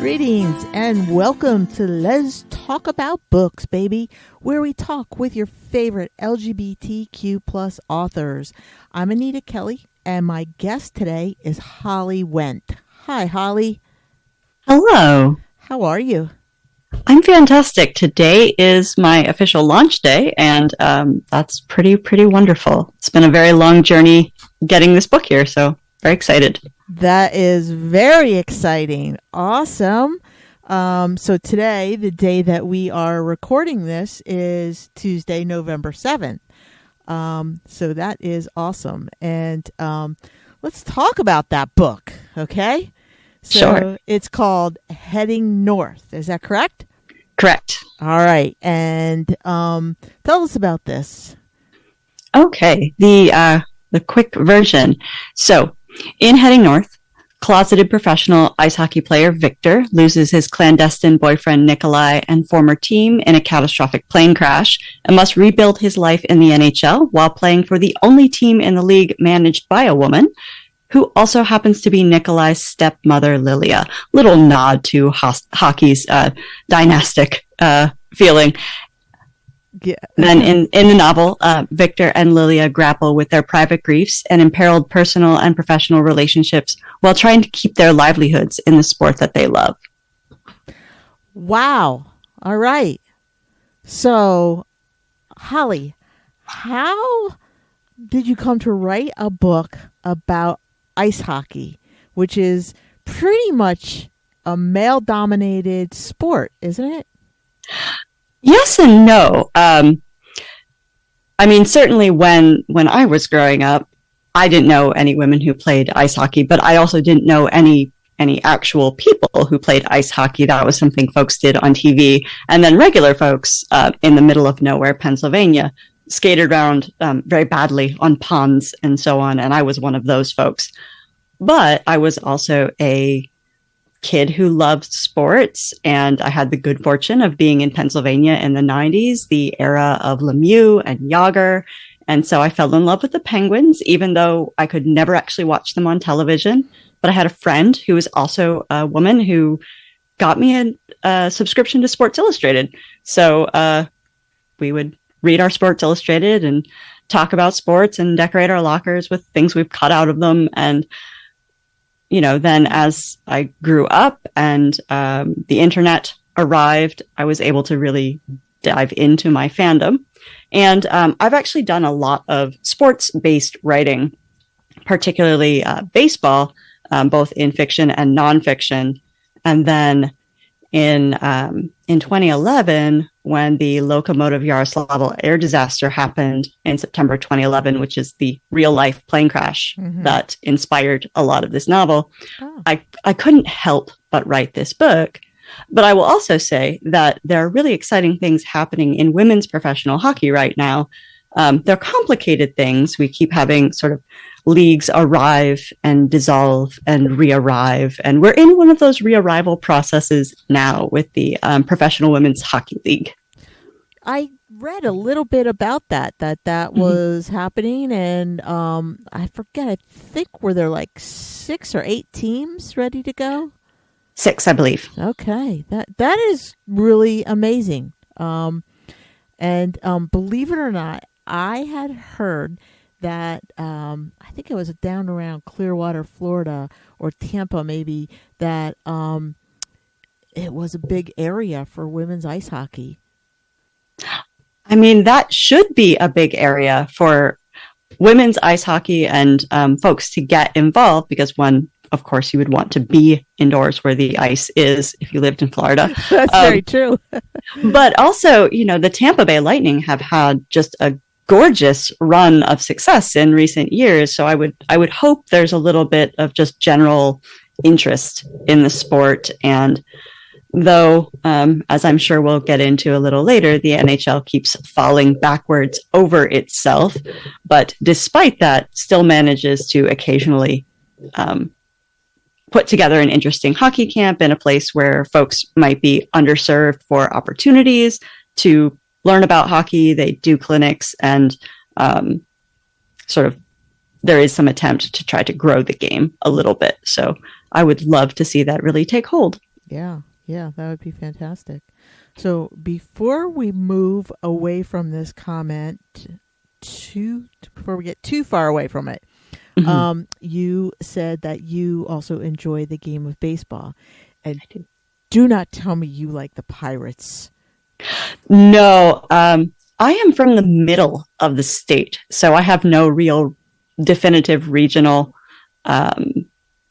Greetings and welcome to Let's Talk About Books, baby, where we talk with your favorite LGBTQ plus authors. I'm Anita Kelly, and my guest today is Holly Wendt. Hi, Holly. Hello. How are you? I'm fantastic. Today is my official launch day, and that's pretty wonderful. It's been a very long journey getting this book here, so very excited. That is very exciting. Awesome. So today, the day that we are recording this is Tuesday, November 7th. So that is awesome. And let's talk about that book, okay? So Sure. It's called Heading North. Is that correct? Correct. All right. And tell us about this. Okay. The quick version. So, in Heading North, closeted professional ice hockey player Victor loses his clandestine boyfriend Nikolai and former team in a catastrophic plane crash and must rebuild his life in the NHL while playing for the only team in the league managed by a woman who also happens to be Nikolai's stepmother, Lilia. Little nod to hockey's dynastic feeling. Yeah. Then in the novel, Victor and Lilia grapple with their private griefs and imperiled personal and professional relationships while trying to keep their livelihoods in the sport that they love. Wow. All right. So, Holly, how did you come to write a book about ice hockey, which is pretty much a male-dominated sport, isn't it? Yes and no. I mean, certainly when I was growing up, I didn't know any women who played ice hockey, but I also didn't know any actual people who played ice hockey. That was something folks did on TV. And then regular folks in the middle of nowhere, Pennsylvania, skated around very badly on ponds and so on. And I was one of those folks. But I was also a kid who loved sports, and I had the good fortune of being in Pennsylvania in the 90s, the era of Lemieux and Yager. And so I fell in love with the Penguins, even though I could never actually watch them on television. But I had a friend who was also a woman who got me a subscription to Sports Illustrated. So we would read our Sports Illustrated and talk about sports and decorate our lockers with things we've cut out of them. And then as I grew up and the internet arrived, I was able to really dive into my fandom. And I've actually done a lot of sports-based writing, particularly baseball, both in fiction and nonfiction. And then in 2011, when the Lokomotiv Yaroslavl air disaster happened in September 2011, which is the real-life plane crash that inspired a lot of this novel, I couldn't help but write this book. But I will also say that there are really exciting things happening in women's professional hockey right now. They're complicated things. We keep having sort of leagues arrive and dissolve and re-arrive. And we're in one of those re-arrival processes now with the Professional Women's Hockey League. I read a little bit about that was happening. And I forget, I think were there like 6 or 8 teams ready to go? 6, I believe. Okay. That is really amazing. And believe it or not, I had heard that I think it was down around Clearwater, Florida, or Tampa maybe, that it was a big area for women's ice hockey. I mean, that should be a big area for women's ice hockey and folks to get involved, because one, of course, you would want to be indoors where the ice is if you lived in Florida. That's very true. But also, the Tampa Bay Lightning have had just a gorgeous run of success in recent years. So I would hope there's a little bit of just general interest in the sport. And though, as I'm sure we'll get into a little later, the NHL keeps falling backwards over itself. But despite that, still manages to occasionally put together an interesting hockey camp in a place where folks might be underserved for opportunities to learn about hockey. They do clinics, and there is some attempt to try to grow the game a little bit. So I would love to see that really take hold. Yeah, that would be fantastic. So before we move away from this comment, before we get too far away from it, Mhm. you said that you also enjoy the game of baseball, and I do. do not tell me you like the Pirates. No, I am from the middle of the state, so I have no real definitive regional um,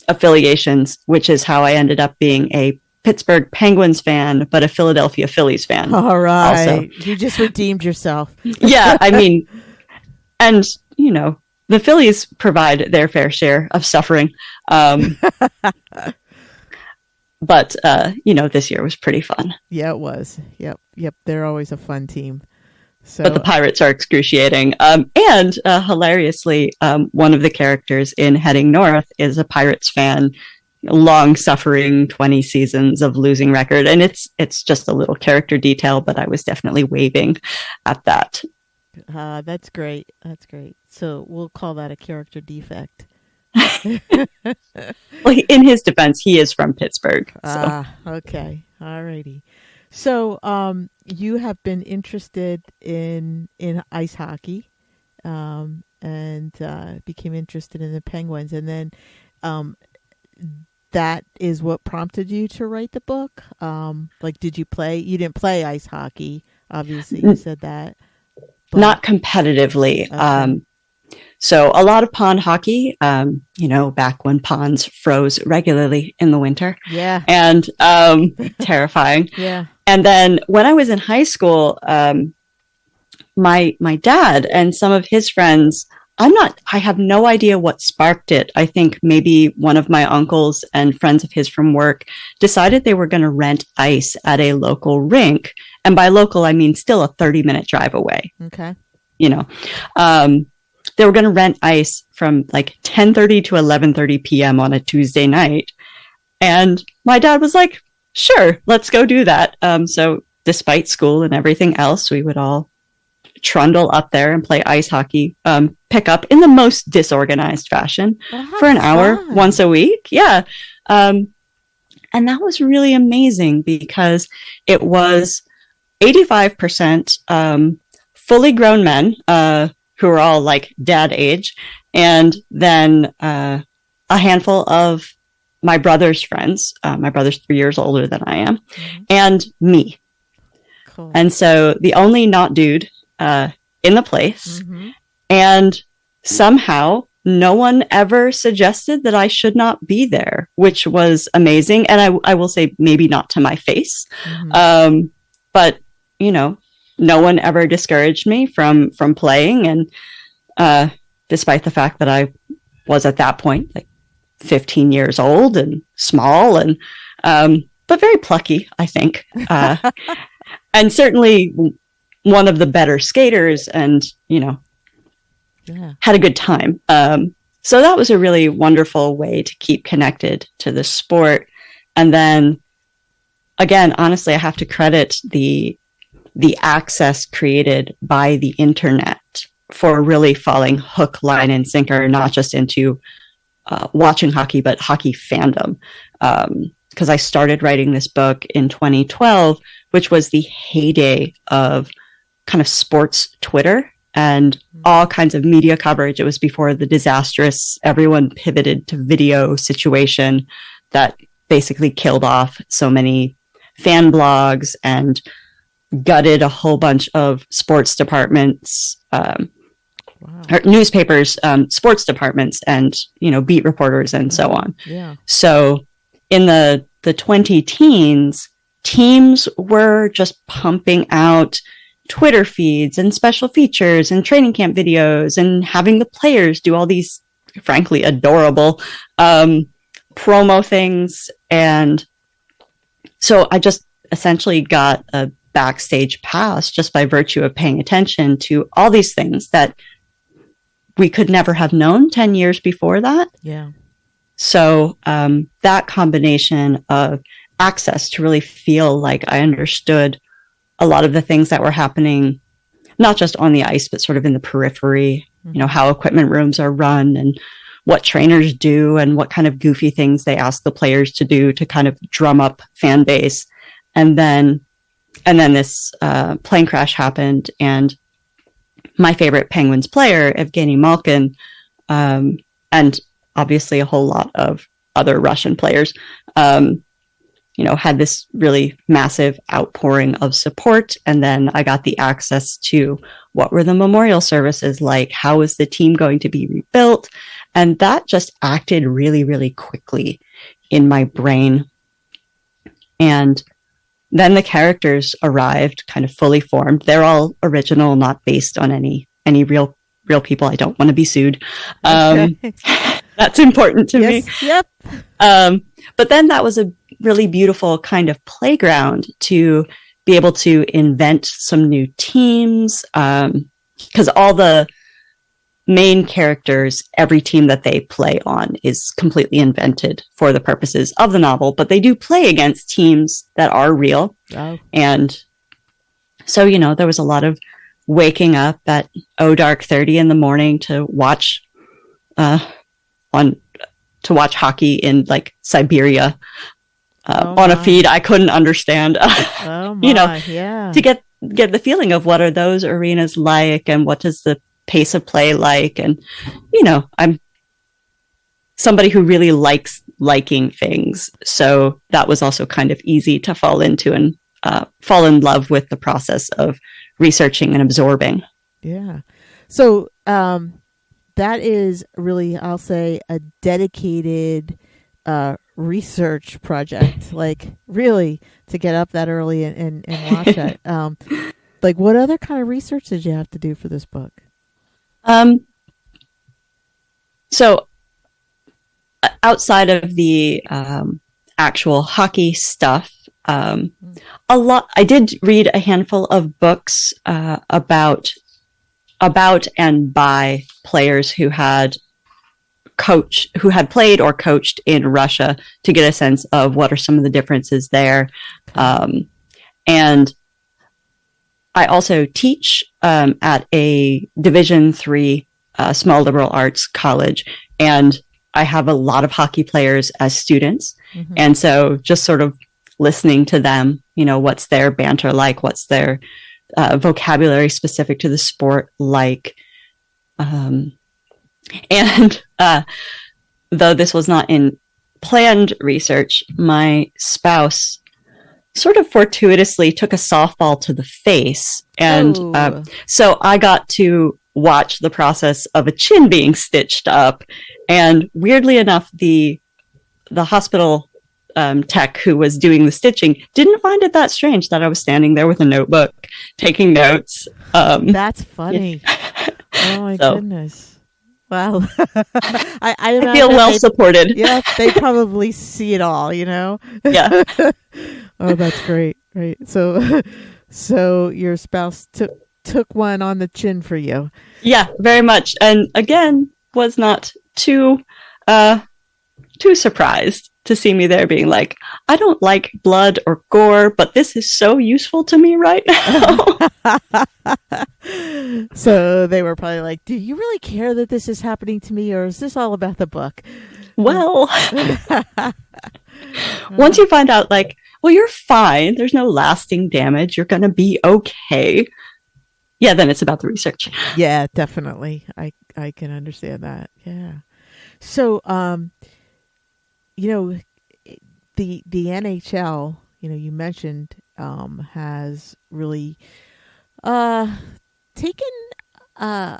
affiliations, which is how I ended up being a Pittsburgh Penguins fan, but a Philadelphia Phillies fan All also. right, you just redeemed yourself. Yeah, I mean, and the Phillies provide their fair share of suffering. Um, but this year was pretty fun. Yeah, it was. Yep. They're always a fun team. But the So, Pirates are excruciating. And hilariously, one of the characters in Heading North is a Pirates fan, long suffering 20 seasons of losing record. And it's just a little character detail, but I was definitely waving at that. that's great. That's great. So we'll call that a character defect. Well, in his defense, he is from Pittsburgh. So Okay. All righty. So, you have been interested in ice hockey, and became interested in the Penguins, and then, um, that is what prompted you to write the book. Like, did you play? You didn't play ice hockey, obviously. You said that, but not competitively. okay. So a lot of pond hockey, back when ponds froze regularly in the winter, Yeah. and terrifying. Yeah. And then when I was in high school, my dad and some of his friends, I have no idea what sparked it. I think maybe one of my uncles and friends of his from work decided they were going to rent ice at a local rink. And by local, I mean still a 30-minute drive away. Okay. They were going to rent ice from like 10:30 to 11:30 p.m. on a Tuesday night. And my dad was like, sure, let's go do that. So despite school and everything else, we would all trundle up there and play ice hockey, pick up in the most disorganized fashion Well, for an how hour fun. once a week. Yeah. And that was really amazing because it was 85% fully grown men who were all like dad age, and then a handful of my brother's friends. My brother's 3 years older than I am, and me. Cool. And so the only not dude in the place. And somehow no one ever suggested that I should not be there, which was amazing. And I will say maybe not to my face. But, no one ever discouraged me from playing. And despite the fact that I was at that point like 15 years old and small and but very plucky, I think. And certainly one of the better skaters and, Yeah. had a good time. So that was a really wonderful way to keep connected to the sport. And then again, honestly, I have to credit the access created by the internet for really falling hook, line, and sinker, not just into watching hockey, but hockey fandom. Because I started writing this book in 2012, which was the heyday of kind of sports Twitter and all kinds of media coverage. It was before the disastrous, everyone pivoted to video situation that basically killed off so many fan blogs and gutted a whole bunch of sports departments, or newspapers, sports departments, and beat reporters and so on. Yeah. So in the 20 teens, teams were just pumping out Twitter feeds and special features and training camp videos and having the players do all these, frankly, adorable promo things. And so I just essentially got a backstage pass just by virtue of paying attention to all these things that we could never have known 10 years before that. Yeah. So that combination of access to really feel like I understood a lot of the things that were happening, not just on the ice, but sort of in the periphery, how equipment rooms are run and what trainers do and what kind of goofy things they ask the players to do to kind of drum up fan base. And then this plane crash happened, and my favorite Penguins player, Evgeny Malkin, and obviously a whole lot of other Russian players, had this really massive outpouring of support. And then I got the access to what were the memorial services like? How was the team going to be rebuilt? And that just acted really, really quickly in my brain. And then the characters arrived kind of fully formed. They're all original, not based on any real people. I don't want to be sued. That's important to me. Yep. But then that was a really beautiful kind of playground to be able to invent some new teams. Because all the main characters, every team that they play on is completely invented for the purposes of the novel, but they do play against teams that are real. Oh. And so, there was a lot of waking up at dark 30 in the morning to watch hockey in like Siberia on a feed I couldn't understand. Oh my, yeah. To get the feeling of what are those arenas like and what does the pace of play like. And I'm somebody who really likes liking things, so that was also kind of easy to fall into and fall in love with the process of researching and absorbing. Yeah. So that is really, I'll say, a dedicated research project, like really to get up that early and watch it. Like what other kind of research did you have to do for this book? So outside of the actual hockey stuff, I did read a handful of books about and by players who had played or coached in Russia to get a sense of what are some of the differences there. And I also teach at a Division III small liberal arts college, and I have a lot of hockey players as students. Mm-hmm. And so just sort of listening to them, what's their banter like, what's their vocabulary specific to the sport like. And though this was not in planned research, my spouse sort of fortuitously took a softball to the face. And so I got to watch the process of a chin being stitched up. And weirdly enough, the hospital tech who was doing the stitching didn't find it that strange that I was standing there with a notebook taking notes. That's funny. Yeah. Oh my goodness. Wow. I feel well supported. Yeah, they probably see it all, Yeah. Oh, that's great. Right. So your spouse took one on the chin for you. Yeah, very much. And again, was not too surprised to see me there being like, I don't like blood or gore, but this is so useful to me right now. So they were probably like, do you really care that this is happening to me, or is this all about the book? Well, once you find out like, well, you're fine, there's no lasting damage, you're going to be okay. Yeah, then it's about the research. Yeah, definitely. I can understand that. Yeah. So, the NHL, you mentioned, has really taken a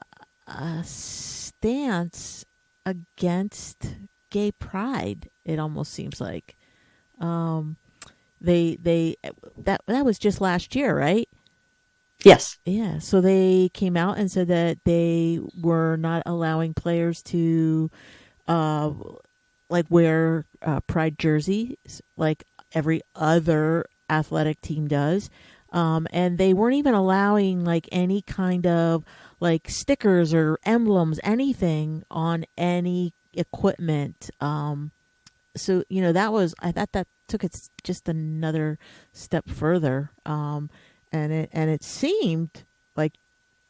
stance against gay pride. It almost seems like that was just last year, right? Yes. Yeah. So they came out and said that they were not allowing players to wear pride jerseys like every other athletic team does. And they weren't even allowing like any kind of like stickers or emblems, anything on any equipment. So, I thought that took it just another step further. And it seemed like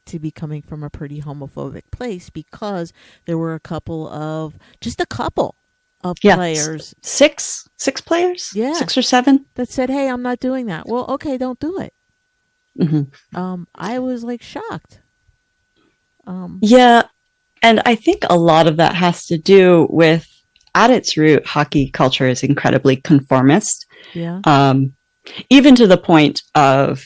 to be coming from a pretty homophobic place, because there were just a couple of players. Six players? Yeah. 6 or 7? That said, hey, I'm not doing that. Well, okay, don't do it. I was like shocked. Yeah. And I think a lot of that has to do with, at its root, hockey culture is incredibly conformist. Yeah. Even to the point of,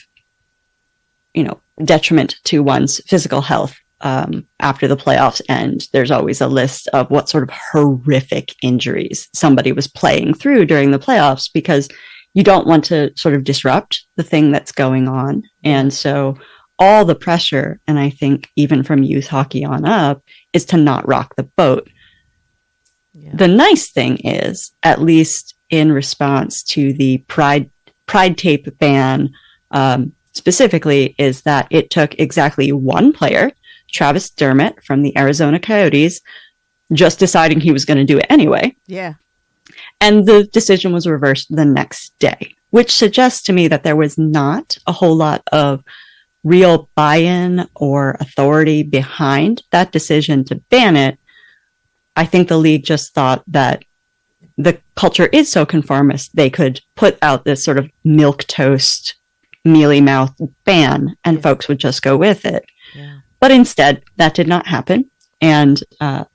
detriment to one's physical health. After the playoffs end, there's always a list of what sort of horrific injuries somebody was playing through during the playoffs, because you don't want to sort of disrupt the thing that's going on. And so all the pressure, and I think even from youth hockey on up, is to not rock the boat. Yeah. The nice thing is, at least in response to the Pride tape ban, specifically, is that it took exactly one player, Travis Dermott from the Arizona Coyotes, just deciding he was going to do it anyway. Yeah. And the decision was reversed the next day, which suggests to me that there was not a whole lot of real buy-in or authority behind that decision to ban it. I think the league just thought that the culture is so conformist, they could put out this sort of milquetoast, mealy-mouthed ban, and folks would just go with it. Yeah. But instead, that did not happen, and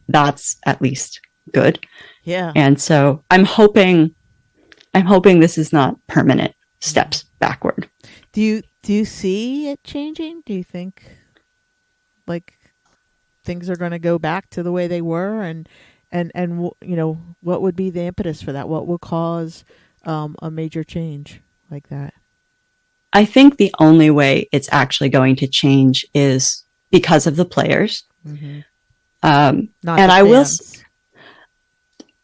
that's at least good. Yeah. And so I'm hoping this is not permanent steps backward. Do you see it changing? Do you think like things are going to go back to the way they were, and what would be the impetus for that? What would cause a major change like that? I think the only way it's actually going to change is because of the players. Mm-hmm. And I will,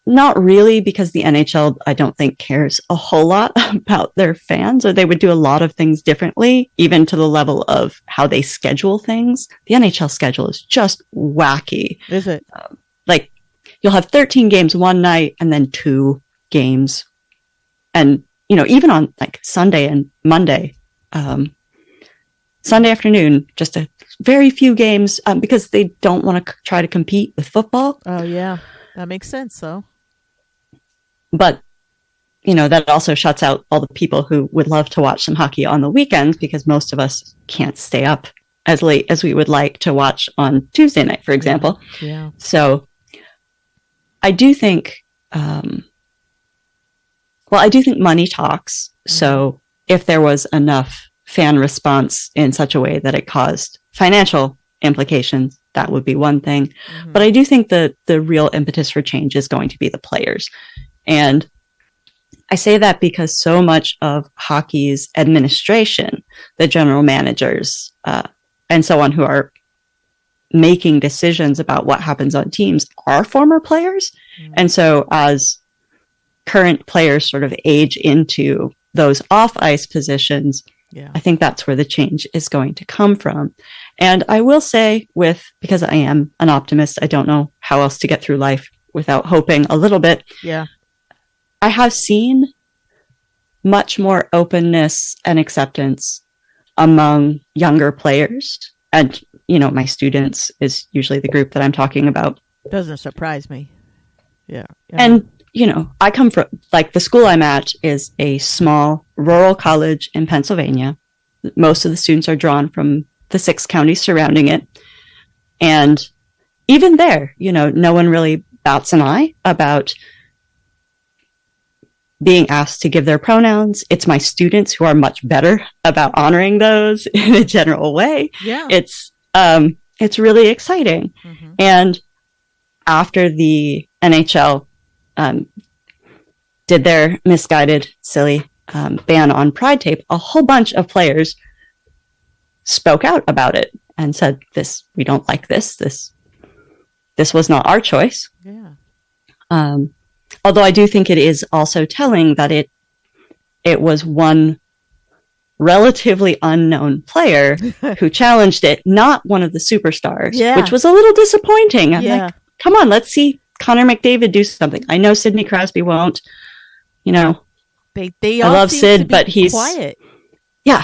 not really, because the NHL, I don't think, cares a whole lot about their fans, or they would do a lot of things differently, even to the level of how they schedule things. The NHL schedule is just wacky. Is it? Like, you'll have 13 games one night and then 2 games. And, even on like Sunday and Monday, Sunday afternoon, just a very few games, because they don't want to try to compete with football. Oh, yeah. That makes sense, though. But, that also shuts out all the people who would love to watch some hockey on the weekends, because most of us can't stay up as late as we would like to watch on Tuesday night, for example. Yeah. So I do think, I do think money talks. Mm-hmm. So if there was enough fan response in such a way that it caused financial implications, that would be one thing. Mm-hmm. But I do think that the real impetus for change is going to be the players. And I say that because so much of hockey's administration, the general managers, and so on, who are making decisions about what happens on teams, are former players. Mm-hmm. And so as current players sort of age into those off-ice positions, I think that's where the change is going to come from. And I will say, because I am an optimist, I don't know how else to get through life without hoping a little bit. Yeah. I have seen much more openness and acceptance among younger players. And, my students is usually the group that I'm talking about. Doesn't surprise me. Yeah. And, I come from, the school I'm at is a small rural college in Pennsylvania. Most of the students are drawn from the 6 counties surrounding it. And even there, no one really bats an eye about being asked to give their pronouns. It's my students who are much better about honoring those in a general way. Yeah. It's really exciting. Mm-hmm. And after the NHL did their misguided, silly ban on Pride tape, a whole bunch of players spoke out about it and said, we don't like this. This was not our choice. Yeah. Although I do think it is also telling that it was one relatively unknown player who challenged it, not one of the superstars, which was a little disappointing. I'm like, come on, let's see Connor McDavid do something. I know Sidney Crosby won't. They I love Sid, but he's quiet. Yeah.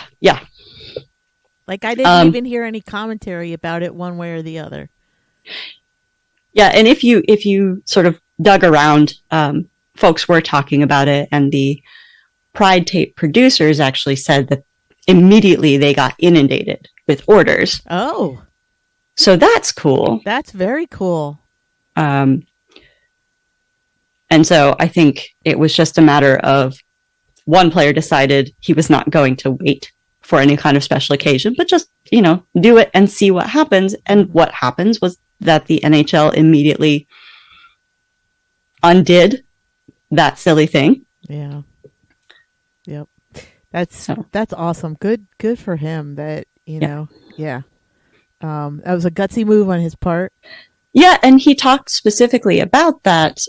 Like I didn't even hear any commentary about it one way or the other. Yeah, and if you sort of dug around, folks were talking about it, and the Pride tape producers actually said that immediately they got inundated with orders. Oh, so that's cool. That's very cool. And so I think it was just a matter of one player decided he was not going to wait for any kind of special occasion, but just, do it and see what happens. And what happens was that the NHL immediately undid that silly thing. Yeah. Yep. That's awesome. Good for him that, yeah. That was a gutsy move on his part. Yeah. And he talked specifically about that.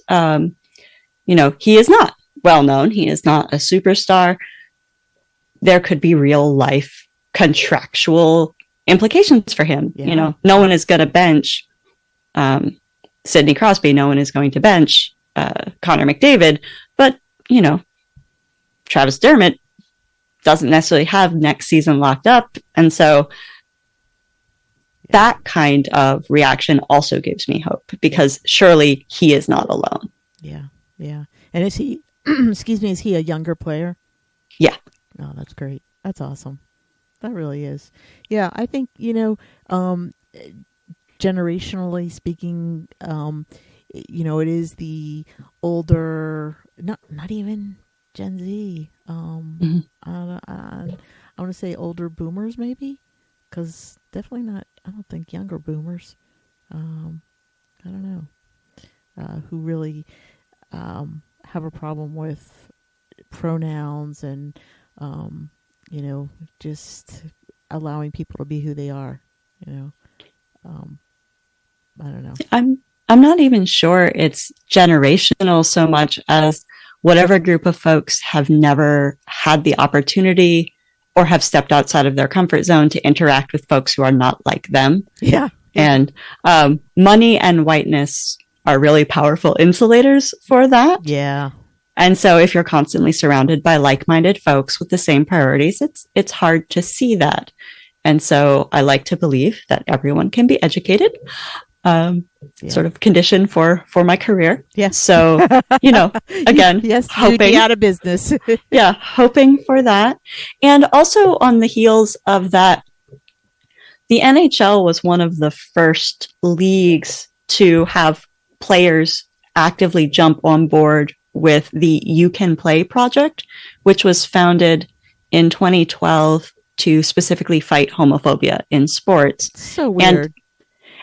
He is not well known. He is not a superstar. There could be real life contractual implications for him. Yeah. No one is going to bench Sidney Crosby. No one is going to bench Connor McDavid. But, Travis Dermott doesn't necessarily have next season locked up. And so that kind of reaction also gives me hope, because surely he is not alone. Yeah. Yeah. And is he, is he a younger player? Yeah. Oh, that's great. That's awesome. That really is. Yeah. I think, generationally speaking, it is the older, not even Gen Z. I want to say older boomers, maybe, because definitely not. I don't think younger boomers. I don't know who really have a problem with pronouns and just allowing people to be who they are. I don't know. I'm not even sure it's generational so much as whatever group of folks have never had the opportunity or have stepped outside of their comfort zone to interact with folks who are not like them. Yeah. And money and whiteness are really powerful insulators for that. Yeah. And so if you're constantly surrounded by like-minded folks with the same priorities, it's hard to see that. And so I like to believe that everyone can be educated. Sort of condition for my career. Yes. So, again, yes, hoping you'd be out of business. Yeah, hoping for that. And also on the heels of that, the NHL was one of the first leagues to have players actively jump on board with the You Can Play project, which was founded in 2012 to specifically fight homophobia in sports. So weird.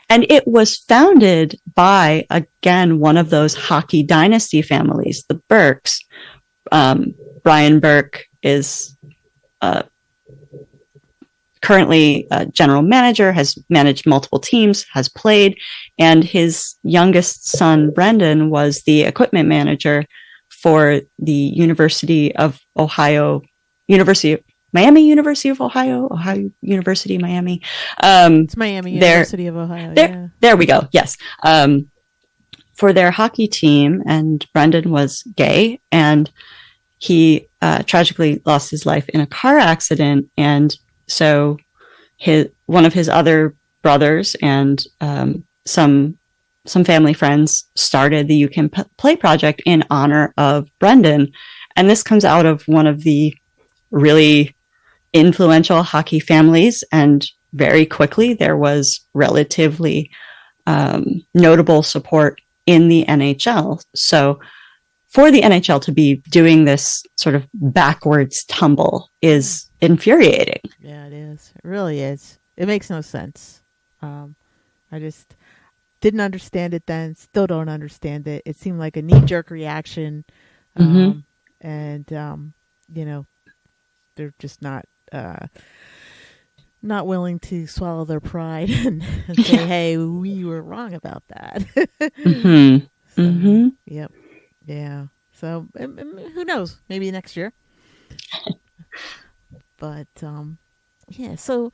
And it was founded by, again, one of those hockey dynasty families, the Burkes. Brian Burke is currently a general manager, has managed multiple teams, has played, and his youngest son, Brendan, was the equipment manager for the University of Ohio, University of Ohio, Ohio University, Miami. It's Miami University of Ohio. There we go. Yes. For their hockey team, and Brendan was gay, and he tragically lost his life in a car accident. And so one of his other brothers and some family friends started the You Can Play project in honor of Brendan. And this comes out of one of the really influential hockey families, and very quickly there was relatively notable support in the NHL. So for the NHL to be doing this sort of backwards tumble is infuriating. Yeah, it is. It really is. It makes no sense. I just didn't understand it then, still don't understand it. It seemed like a knee-jerk reaction. And they're just not willing to swallow their pride and say, hey, we were wrong about that. Yep. Yeah. So who knows? Maybe next year. But yeah. So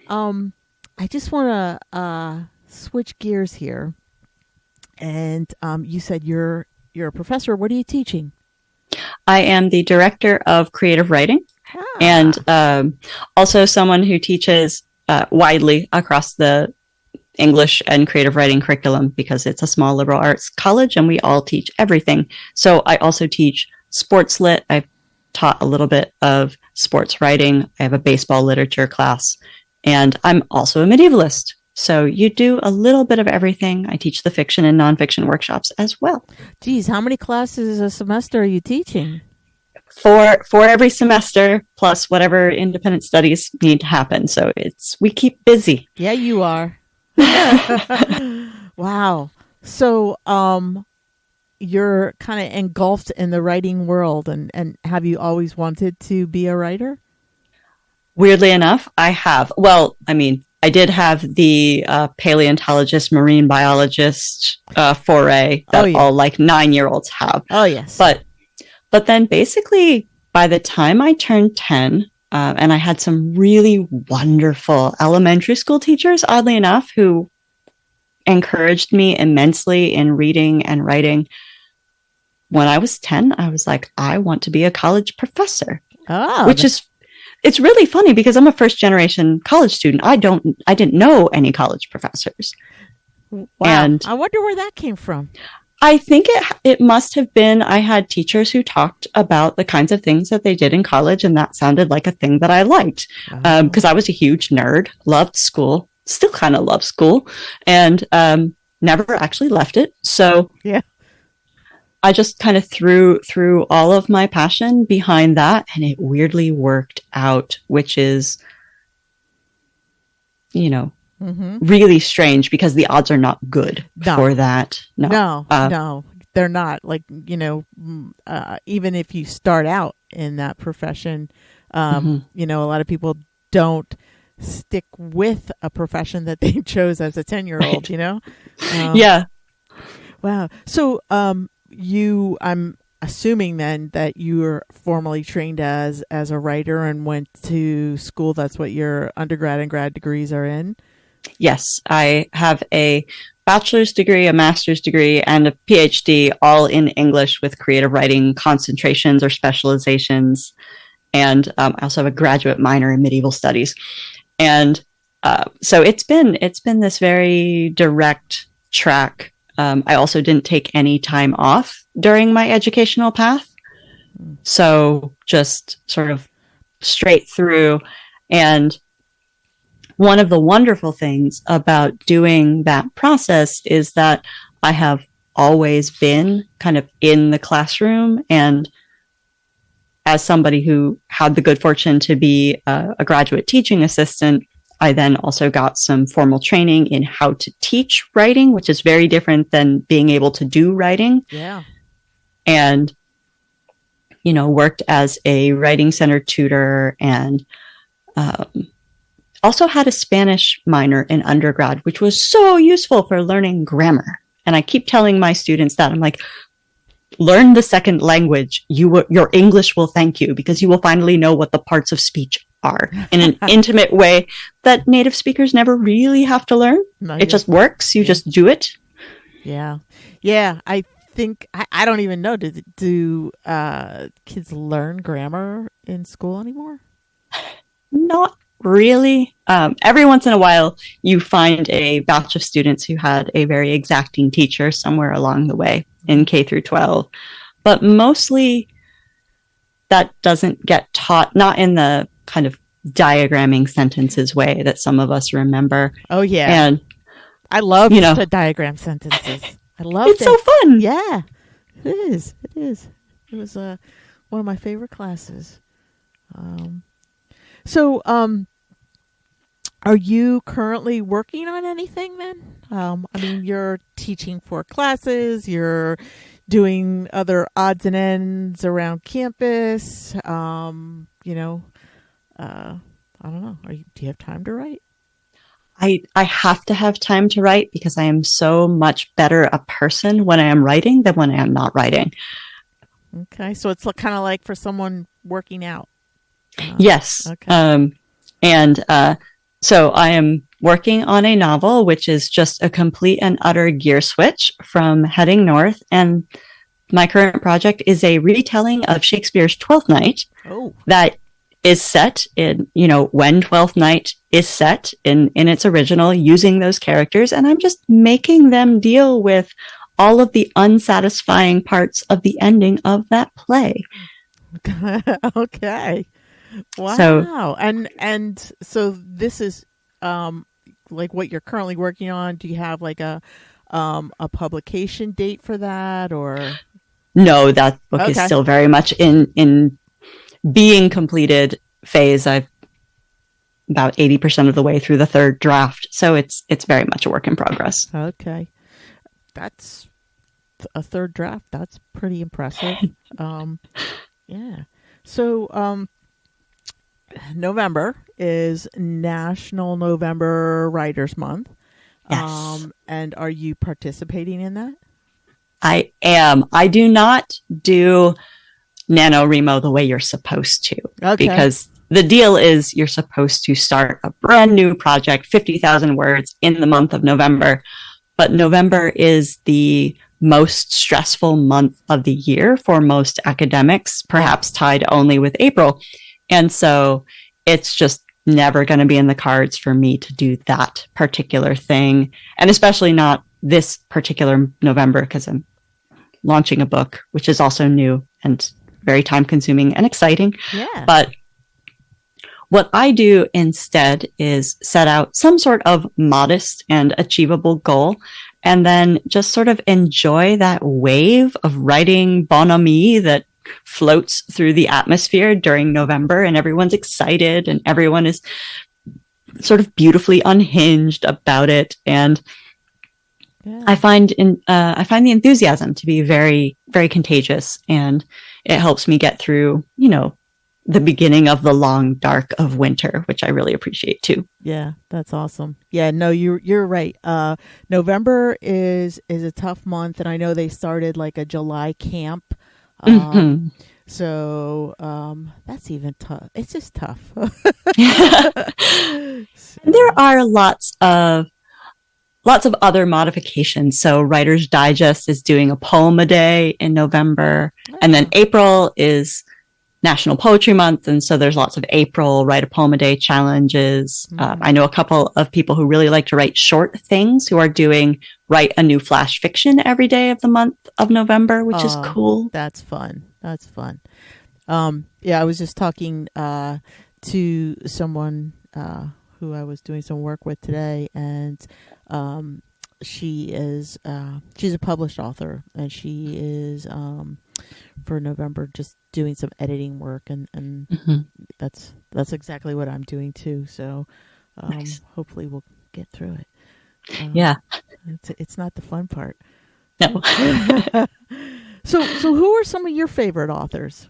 I just want to switch gears here. And you said you're a professor. What are you teaching? I am the director of creative writing, and also someone who teaches widely across the English and creative writing curriculum because it's a small liberal arts college and we all teach everything. So I also teach sports lit. I've taught a little bit of sports writing. I have a baseball literature class, and I'm also a medievalist. So you do a little bit of everything. I teach the fiction and nonfiction workshops as well. Geez, how many classes a semester are you teaching? For every semester, plus whatever independent studies need to happen. So we keep busy. Yeah, you are. Wow. So, you're kind of engulfed in the writing world, and have you always wanted to be a writer? Weirdly enough, I have. Well, I mean, I did have the paleontologist, marine biologist foray that all like 9-year-olds have. Oh, yes. But then basically by the time I turned 10, and I had some really wonderful elementary school teachers, oddly enough, who encouraged me immensely in reading and writing. When I was 10, I was like, I want to be a college professor. Oh, It's really funny because I'm a first generation college student. I didn't know any college professors. Wow. And I wonder where that came from. I think it must have been, I had teachers who talked about the kinds of things that they did in college, and that sounded like a thing that I liked. Because I was a huge nerd, loved school, still kind of love school, and never actually left it. So yeah, I just kind of threw all of my passion behind that, and it weirdly worked out, which is, really strange because the odds are not good for that. No, they're not. Like, even if you start out in that profession, a lot of people don't stick with a profession that they chose as a 10-year-old, right. Yeah. Wow. So, I'm assuming then that you were formally trained as a writer and went to school. That's what your undergrad and grad degrees are in. Yes, I have a bachelor's degree, a master's degree, and a PhD, all in English with creative writing concentrations or specializations. And I also have a graduate minor in medieval studies. And so it's been this very direct track. I also didn't take any time off during my educational path. So just sort of straight through. And one of the wonderful things about doing that process is that I have always been kind of in the classroom. And as somebody who had the good fortune to be a graduate teaching assistant, I then also got some formal training in how to teach writing, which is very different than being able to do writing. Yeah. And, worked as a writing center tutor and also had a Spanish minor in undergrad, which was so useful for learning grammar. And I keep telling my students that I'm like, learn the second language. Your English will thank you because you will finally know what the parts of speech are in an intimate way that native speakers never really have to learn. It just works. You just do it. Yeah. Yeah. I think, I don't even know, do kids learn grammar in school anymore? Not really. Every once in a while, you find a batch of students who had a very exacting teacher somewhere along the way in K through 12. But mostly that doesn't get taught, not in the kind of diagramming sentences way that some of us remember. Oh, yeah. And I love the diagram sentences. I love it. It's so fun. Yeah, it is. It is. It was one of my favorite classes. So, are you currently working on anything then? You're teaching 4 classes, you're doing other odds and ends around campus. I don't know. Do you have time to write? I have to have time to write because I am so much better a person when I am writing than when I am not writing. Okay. So it's kind of like for someone working out. Yes. Okay. So I am working on a novel, which is just a complete and utter gear switch from Heading North. And my current project is a retelling of Shakespeare's Twelfth Night that is set in, when Twelfth Night is set in its original using those characters. And I'm just making them deal with all of the unsatisfying parts of the ending of that play. Okay. Wow. So, and so this is like what you're currently working on. Do you have like a publication date for that, or no, that book is Okay. still very much in being completed phase. I've about 80% of the way through the third draft. So it's very much a work in progress. Okay. That's a third draft. That's pretty impressive. Yeah. So November is National November Writers Month. Yes. And are you participating in that? I am. I do not do NaNoWriMo the way you're supposed to. Okay. Because the deal is you're supposed to start a brand new project, 50,000 words in the month of November. But November is the most stressful month of the year for most academics, perhaps tied only with April. And so it's just never going to be in the cards for me to do that particular thing. And especially not this particular November, because I'm launching a book, which is also new and very time consuming and exciting. Yeah. But what I do instead is set out some sort of modest and achievable goal, and then just sort of enjoy that wave of writing bonhomie that floats through the atmosphere during November, and everyone's excited and everyone is sort of beautifully unhinged about it. And Yeah. I find the enthusiasm to be very, very contagious, and it helps me get through, the beginning of the long dark of winter, which I really appreciate too. Yeah, that's awesome. Yeah, no, you're right. November is a tough month, and I know they started like a July camp. So that's even tough. It's just tough. There are lots of other modifications. So Writer's Digest is doing a poem a day in November. And then April is National Poetry Month. And so there's lots of April Write a Poem a Day challenges. I know a couple of people who really like to write short things who are doing write a new flash fiction every day of the month of November, which is cool. That's fun. That's fun. Yeah, I was just talking to someone who I was doing some work with today, and she's a published author, and she is for November just doing some editing work, and that's exactly what I'm doing too. So Nice. hopefully we'll get through it. Yeah. It's not the fun part. No. So who are some of your favorite authors?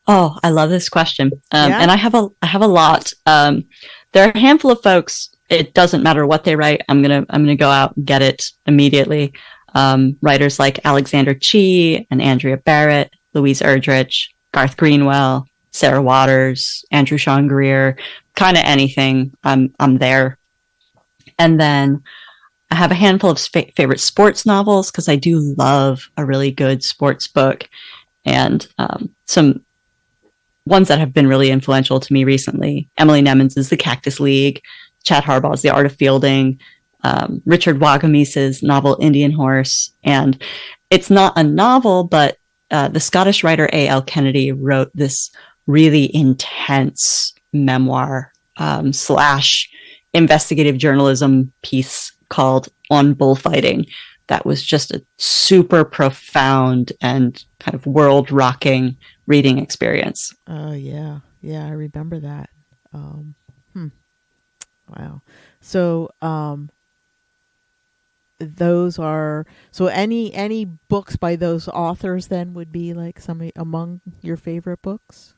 Oh, I love this question. Yeah? And I have a lot. There are a handful of folks. It doesn't matter what they write. I'm gonna go out and get it immediately. Writers like Alexander Chee and Andrea Barrett, Louise Erdrich, Garth Greenwell, Sarah Waters, Andrew Sean Greer, kind of anything. I'm there. And then I have a handful of favorite sports novels, because I do love a really good sports book, and some ones that have been really influential to me recently. Emily Nemens' The Cactus League, Chad Harbaugh's The Art of Fielding, Richard Wagamese's novel Indian Horse. And it's not a novel, but the Scottish writer A.L. Kennedy wrote this really intense memoir / investigative journalism piece called On Bullfighting. That was just a super profound and kind of world-rocking reading experience. Oh, yeah. Yeah, I remember that. Wow. So, those are, so any books by those authors then would be like some among your favorite books?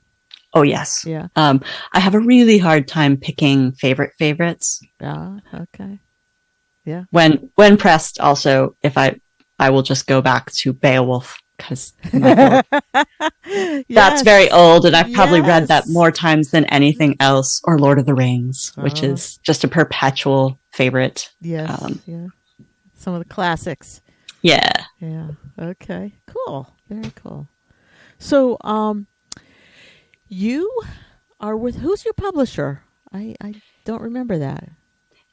Oh, yes. Yeah. I have a really hard time picking favorites. Okay. Yeah. When pressed, also, if I will just go back to Beowulf, because that's very old, and I've probably read that more times than anything else, or Lord of the Rings, which is just a perpetual favorite. Yes. Yeah. Some of the classics. Yeah. Yeah. Okay. Cool. Very cool. So, you are with, who's your publisher? I don't remember that.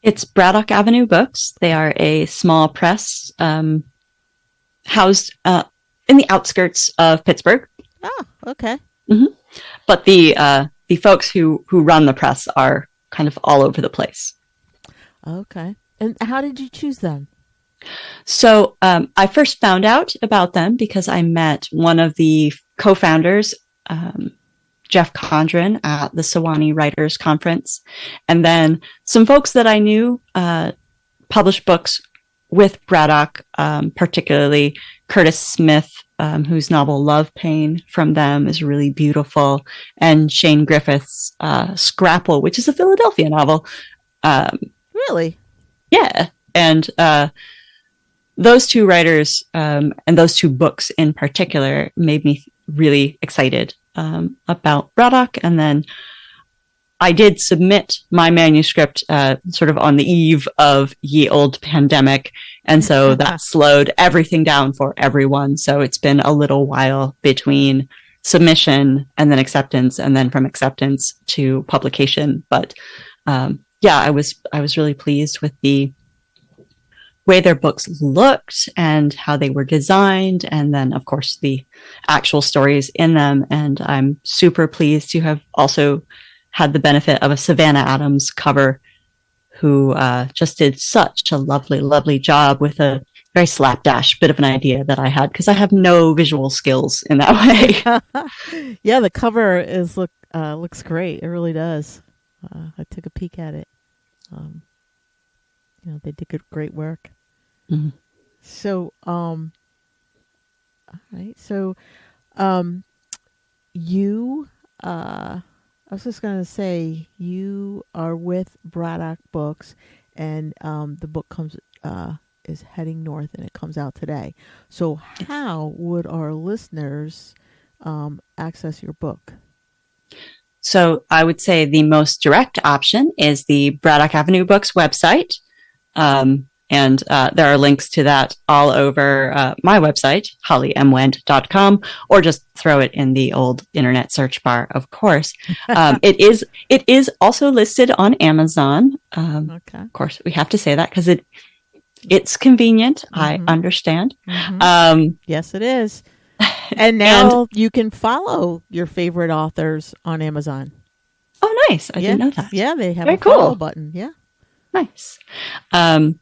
It's Braddock Avenue Books. They are a small press housed in the outskirts of Pittsburgh. Oh, okay. Mm-hmm. But the folks who run the press are kind of all over the place. Okay. And how did you choose them? So I first found out about them because I met one of the co-founders, Jeff Condren, at the Sewanee Writers Conference. And then some folks that I knew published books with Braddock, particularly Curtis Smith, whose novel Love Pain from them is really beautiful, and Shane Griffith's Scrapple, which is a Philadelphia novel. Really? Yeah. And those two writers and those two books in particular made me really excited about Braddock. And then I did submit my manuscript sort of on the eve of ye old pandemic. And so that slowed everything down for everyone. So it's been a little while between submission and then acceptance, and then from acceptance to publication. But yeah, I was really pleased with the way their books looked and how they were designed, and then of course the actual stories in them. And I'm super pleased to have also had the benefit of a Savannah Adams cover, who just did such a lovely job with a very slapdash bit of an idea that I had, because I have no visual skills in that way. Yeah, the cover looks great. It really does. I took a peek at it. They did great work. Mm-hmm. So, all right. So, you, I was just going to say, you are with Braddock Books, and the book is heading north, and it comes out today. So, how would our listeners access your book? So I would say the most direct option is the Braddock Avenue Books website. And there are links to that all over my website, hollymwendt.com, or just throw it in the old internet search bar, of course. It is also listed on Amazon. Okay. Of course, we have to say that because it's convenient. Mm-hmm. I understand. Mm-hmm. Yes, it is. And now you can follow your favorite authors on Amazon. Oh, nice. I didn't know that. Yeah, they have Very a follow cool button. Yeah. Nice. And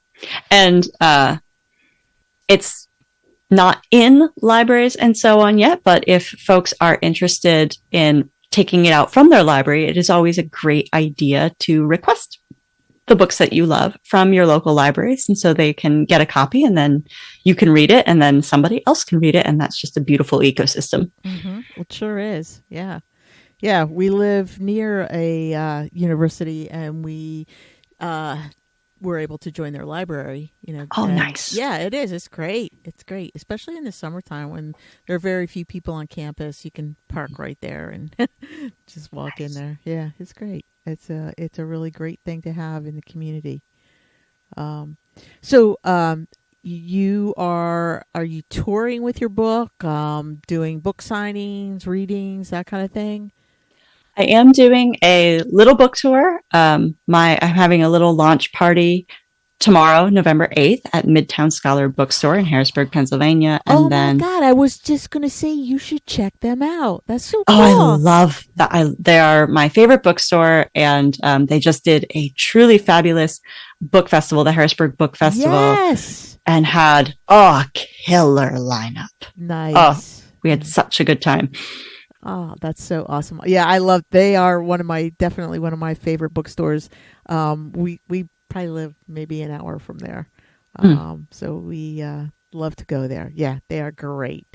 it's not in libraries and so on yet, but if folks are interested in taking it out from their library, it is always a great idea to request the books that you love from your local libraries. And so they can get a copy, and then you can read it, and then somebody else can read it. And that's just a beautiful ecosystem. Mm-hmm. It sure is. Yeah. Yeah. We live near a university, and we were able to join their library, Oh, nice. Yeah, it is. It's great. It's great, especially in the summertime when there are very few people on campus. You can park right there and just walk in there. Yeah, it's great. It's a really great thing to have in the community. So are you touring with your book, doing book signings, readings, that kind of thing? I am doing a little book tour. I'm having a little launch party tomorrow, November 8th, at Midtown Scholar Bookstore in Harrisburg, Pennsylvania. And my God, I was just going to say you should check them out. That's so cool. Oh, I love that. They are my favorite bookstore, and they just did a truly fabulous book festival, the Harrisburg Book Festival. Yes. And had a killer lineup. Nice. Oh, we had such a good time. Oh, that's so awesome. Yeah, they are definitely one of my favorite bookstores. We probably live maybe an hour from there. So we love to go there. Yeah, they are great.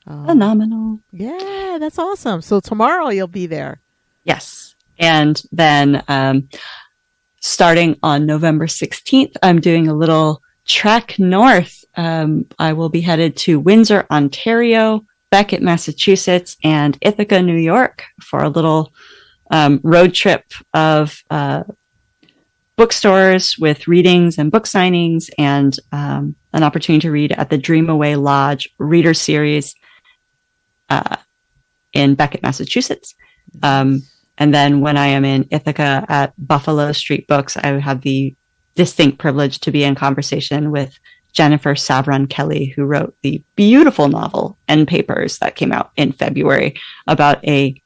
Phenomenal. Yeah, that's awesome. So tomorrow you'll be there. Yes. And then starting on November 16th, I'm doing a little trek north. I will be headed to Windsor, Ontario, Beckett, Massachusetts, and Ithaca, New York for a little road trip of bookstores with readings and book signings, and an opportunity to read at the Dream Away Lodge Reader Series in Beckett, Massachusetts. And then when I am in Ithaca at Buffalo Street Books, I have the distinct privilege to be in conversation with Jennifer Savron Kelly, who wrote the beautiful novel End Papers that came out in February about a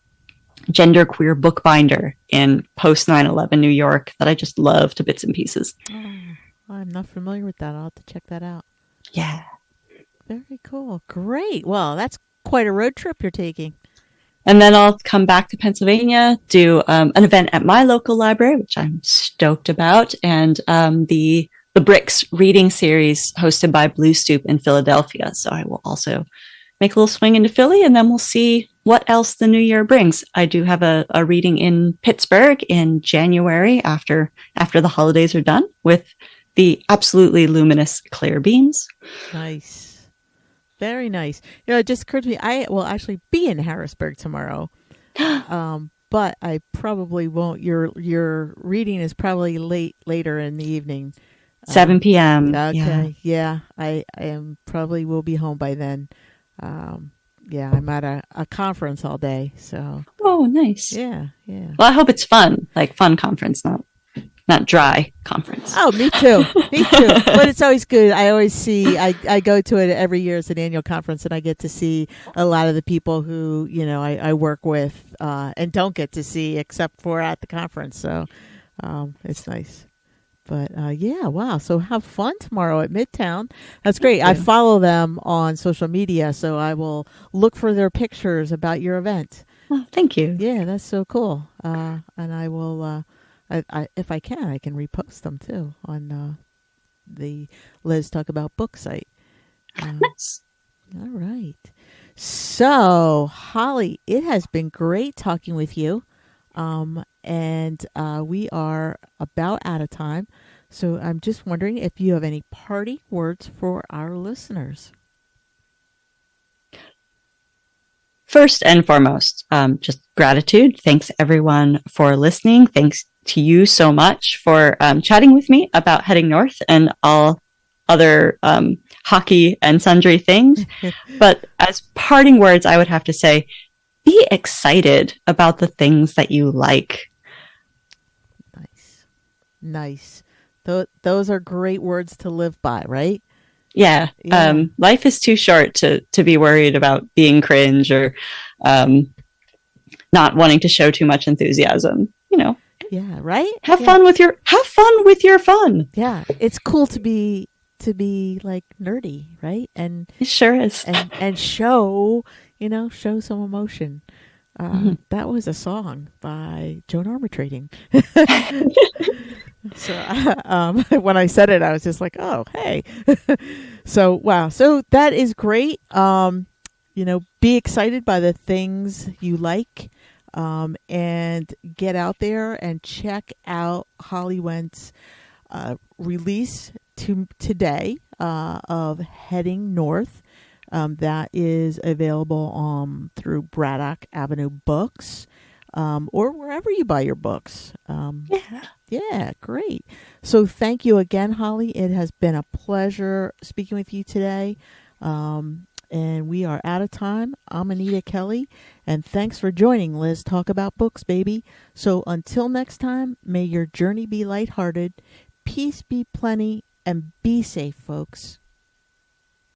genderqueer bookbinder in post 9/11 New York that I just love to bits and pieces. Oh, I'm not familiar with that. I'll have to check that out. Yeah. Very cool. Great. Well, that's quite a road trip you're taking. And then I'll come back to Pennsylvania, do an event at my local library, which I'm stoked about, and the Bricks reading series hosted by Blue Stoop in Philadelphia. So I will also make a little swing into Philly, and then we'll see what else the new year brings. I do have a reading in Pittsburgh in January after the holidays are done with the absolutely luminous Claire Beans. Nice. Very nice. It just occurred to me, I will actually be in Harrisburg tomorrow. But I probably won't. Your reading is probably later in the evening. 7 p.m. Okay. Yeah. I am probably will be home by then. Yeah, I'm at a conference all day. So. Oh, nice. Yeah. Well, I hope it's fun, like fun conference, not dry conference. Oh, me too. Me too. But it's always good. I always see, I go to it every year as an annual conference, and I get to see a lot of the people who, I work with and don't get to see except for at the conference. So it's nice. But yeah, wow. So have fun tomorrow at Midtown. That's great. I follow them on social media, so I will look for their pictures about your event. Oh, thank you. Yeah, that's so cool. And I will... if I can repost them too on the Liz Talk About Book site. Nice. All right. So, Holly, it has been great talking with you. And we are about out of time. So I'm just wondering if you have any parting words for our listeners. First and foremost, just gratitude. Thanks everyone for listening. Thanks to you so much for chatting with me about heading north and all other hockey and sundry things. But as parting words, I would have to say, be excited about the things that you like. Nice. Those are great words to live by, right? Yeah. Life is too short to be worried about being cringe or not wanting to show too much enthusiasm. Yeah, right? Have fun with your fun. Yeah. It's cool to be like nerdy, right? And it sure is. And show some emotion. That was a song by Joan Armatrading. So when I said it, I was just like, oh, hey. So, wow. So that is great. Be excited by the things you like, and get out there and check out Holly Wendt's release today of Heading North. That is available through Braddock Avenue Books, or wherever you buy your books. Yeah, great. So thank you again, Holly. It has been a pleasure speaking with you today. And we are out of time. I'm Anita Kelly, and thanks for joining Liz Talk About Books, baby. So until next time, may your journey be lighthearted, peace be plenty, and be safe, folks.